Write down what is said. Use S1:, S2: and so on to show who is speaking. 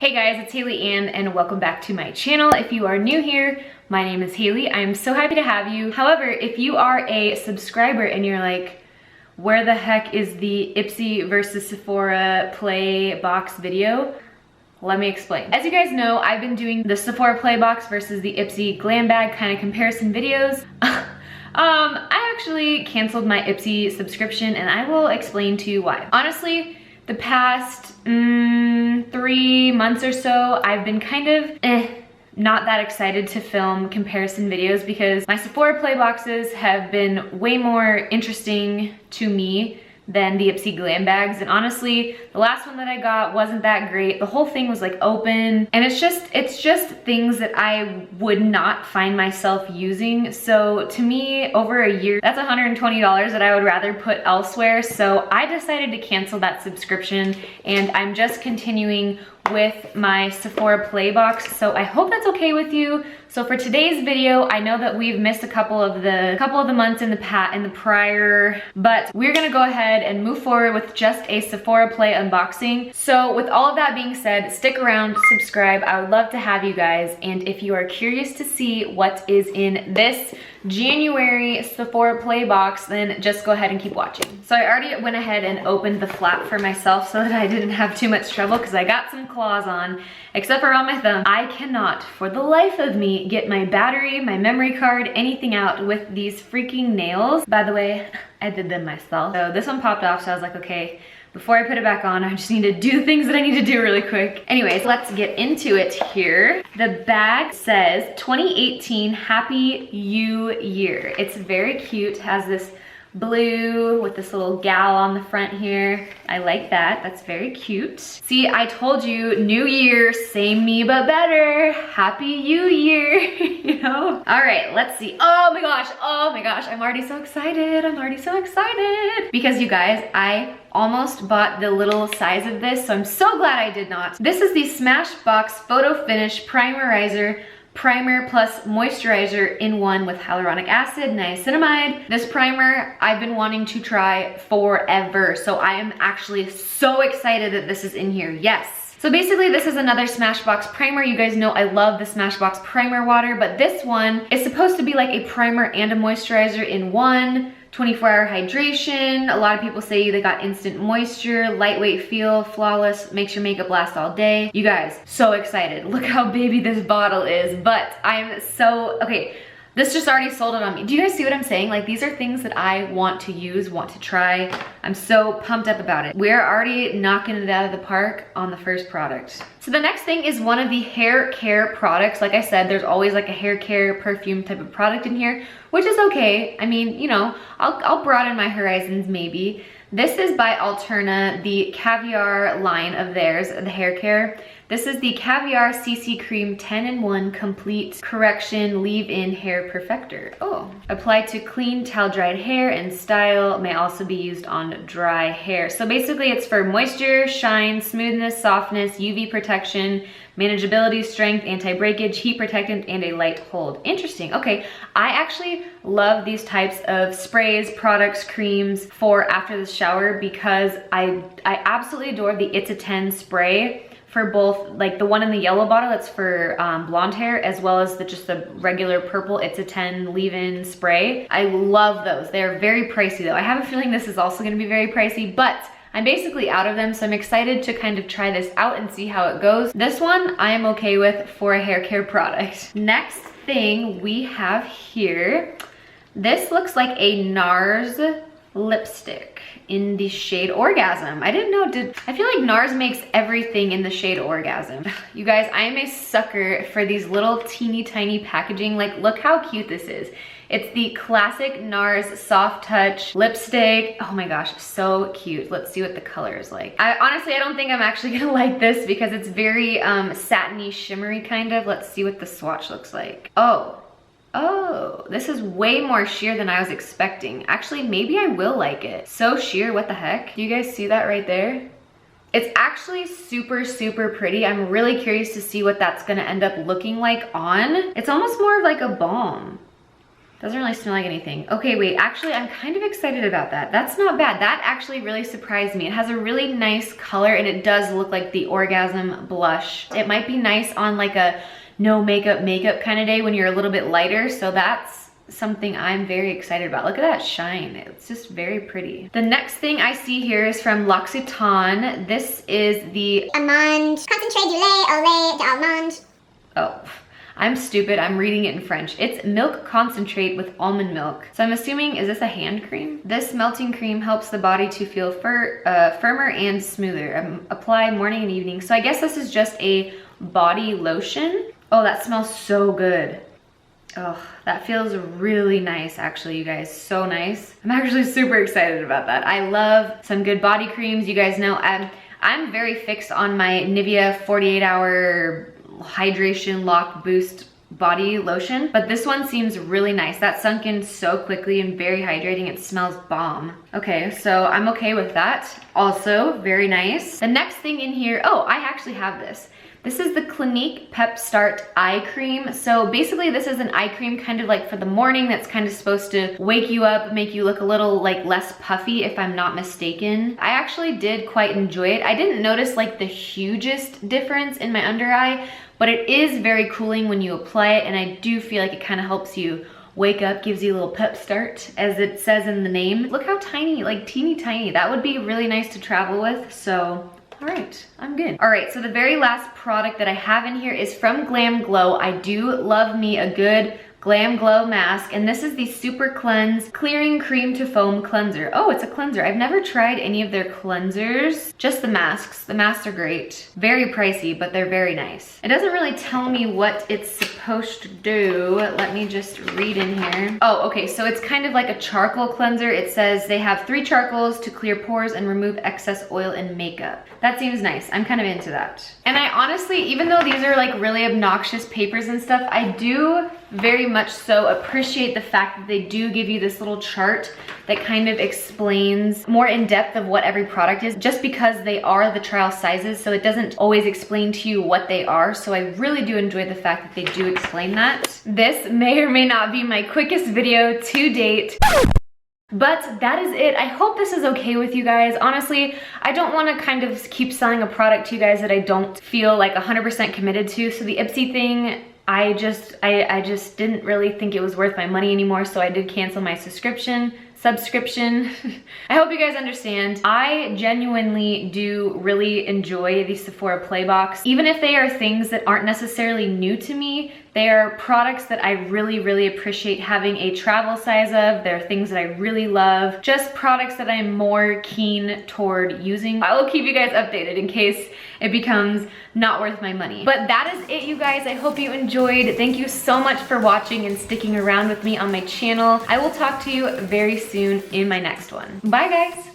S1: Hey guys, it's Hallie Anne and welcome back to my channel. If you are new here, my name is Hallie. I'm so happy to have you. However, if you are a subscriber and you're like, where the heck is the Ipsy VS Sephora play box video? Let me explain. As you guys know, I've been doing the Sephora play box versus the Ipsy glam bag kind of comparison videos. I actually canceled my Ipsy subscription and I will explain to you why. Honestly, the past 3 months or so, I've been kind of not that excited to film comparison videos because my Sephora play boxes have been way more interesting to me than the Ipsy glam bags. And honestly, the last one that I got wasn't that great. The whole thing was like open and it's just things that I would not find myself using. So to me, over a year, that's $120 that I would rather put elsewhere. So I decided to cancel that subscription and I'm just continuing with my Sephora play box. So I hope that's okay with you. So for today's video, I know that we've missed a couple of the months in the prior, but we're gonna go ahead and move forward with just a Sephora play unboxing. So with all of that being said, stick around, subscribe. I would love to have you guys. And if you are curious to see what is in this January Sephora play box, then just go ahead and keep watching. So I already went ahead and opened the flap for myself so that I didn't have too much trouble because I got some claws on, except for on my thumb. I cannot, for the life of me, get my battery, my memory card, anything out with these freaking nails. By the way, I did them myself. So this one popped off, so I was like, okay, before I put it back on, I just need to do things that I need to do really quick. Anyways, let's get into it here. The bag says 2018 Happy You Year. It's very cute, has this blue with this little gal on the front here. I like that, that's very cute. See, I told you, new year, same me but better. Happy you year, you know? All right, let's see. Oh my gosh, I'm already so excited. Because you guys, I almost bought the little size of this, so I'm so glad I did not. This is the Smashbox Photo Finish Primerizer Primer plus moisturizer in one with hyaluronic acid, niacinamide. This primer I've been wanting to try forever, so I am actually so excited that this is in here, yes. So basically this is another Smashbox primer. You guys know I love the Smashbox primer water, but this one is supposed to be like a primer and a moisturizer in one. 24-hour hydration. A lot of people say they got instant moisture, lightweight feel, flawless, makes your makeup last all day. You guys, so excited. Look how baby this bottle is, but I'm so, okay, this just already sold it on me. Do you guys see what I'm saying? Like, these are things that I want to use, want to try. I'm so pumped up about it. We're already knocking it out of the park on the first product. So the next thing is one of the hair care products. Like I said, there's always like a hair care perfume type of product in here, which is okay. I mean, you know, I'll broaden my horizons maybe. This is by Alterna, the Caviar line of theirs, the hair care. This is the Caviar CC Cream 10-in-1 Complete Correction Leave-In Hair Perfector. Oh. Applied to clean, towel-dried hair and style, may also be used on dry hair. So basically it's for moisture, shine, smoothness, softness, UV protection, manageability, strength, anti-breakage, heat protectant, and a light hold. Interesting, okay. I actually love these types of sprays, products, creams for after the shower because I absolutely adore the It's a 10 spray for both, like the one in the yellow bottle that's for blonde hair, as well as just the regular purple It's a 10 leave-in spray. I love those. They're very pricey though. I have a feeling this is also gonna be very pricey, but I'm basically out of them, so I'm excited to kind of try this out and see how it goes. This one I am okay with for a hair care product. Next thing we have here, this looks like a NARS lipstick in the shade Orgasm. I didn't know, I feel like NARS makes everything in the shade Orgasm. You guys, I am a sucker for these little teeny tiny packaging. Like, look how cute this is. It's the classic NARS Soft Touch lipstick. Oh my gosh, so cute. Let's see what the color is like. Honestly, I don't think I'm actually gonna like this because it's very satiny, shimmery kind of. Let's see what the swatch looks like. Oh, this is way more sheer than I was expecting. Actually, maybe I will like it. So sheer, what the heck? Do you guys see that right there? It's actually super, super pretty. I'm really curious to see what that's gonna end up looking like on. It's almost more of like a balm. Doesn't really smell like anything. Okay, wait, actually I'm kind of excited about that. That's not bad. That actually really surprised me. It has a really nice color and it does look like the Orgasm blush. It might be nice on like a no makeup kind of day when you're a little bit lighter, so that's something I'm very excited about. Look at that shine. It's just very pretty. The next thing I see here is from L'Occitane. This is the
S2: Almond Concentrate du lait au lait d'almond.
S1: Oh, I'm stupid. I'm reading it in French. It's milk concentrate with almond milk. So I'm assuming, is this a hand cream? This melting cream helps the body to feel firmer and smoother. Apply morning and evening. So I guess this is just a body lotion. Oh, that smells so good. Oh, that feels really nice actually, you guys, so nice. I'm actually super excited about that. I love some good body creams. You guys know I'm very fixed on my Nivea 48-hour hydration lock boost body lotion, but this one seems really nice. That sunk in so quickly and very hydrating. It smells bomb. Okay, so I'm okay with that. Also very nice. The next thing in here, oh, I actually have this. This is the Clinique Pep Start Eye Cream. So basically this is an eye cream kind of like for the morning that's kind of supposed to wake you up, make you look a little like less puffy if I'm not mistaken. I actually did quite enjoy it. I didn't notice like the hugest difference in my under eye, but it is very cooling when you apply it, and I do feel like it kind of helps you wake up, gives you a little pep start, as it says in the name. Look how tiny, like teeny tiny. That would be really nice to travel with, so all right, I'm good. All right, so the very last product that I have in here is from GlamGlow. I do love me a good GlamGlow mask, and this is the SUPERCLEANSE Clearing Cream to Foam Cleanser. Oh, it's a cleanser. I've never tried any of their cleansers, just the masks. The masks are great. Very pricey, but they're very nice. It doesn't really tell me what it's supposed to do. Let me just read in here. Oh, okay, so it's kind of like a charcoal cleanser. It says they have 3 charcoals to clear pores and remove excess oil and makeup. That seems nice. I'm kind of into that. And I honestly, even though these are like really obnoxious papers and stuff, I do very much so appreciate the fact that they do give you this little chart that kind of explains more in depth of what every product is, just because they are the trial sizes, so it doesn't always explain to you what they are. So I really do enjoy the fact that they do explain that. This may or may not be my quickest video to date, but that is it. I hope this is okay with you guys. Honestly, I don't want to kind of keep selling a product to you guys that I don't feel like 100% committed to. So the Ipsy thing, I just didn't really think it was worth my money anymore, so I did cancel my subscription. I hope you guys understand. I genuinely do really enjoy the Sephora Play Box. Even if they are things that aren't necessarily new to me, they are products that I really appreciate having a travel size of. They're things that I really love. Just products that I'm more keen toward using. I will keep you guys updated in case it becomes not worth my money. But that is it, you guys. I hope you enjoyed. Thank you so much for watching and sticking around with me on my channel. I will talk to you very soon in my next one. Bye, guys.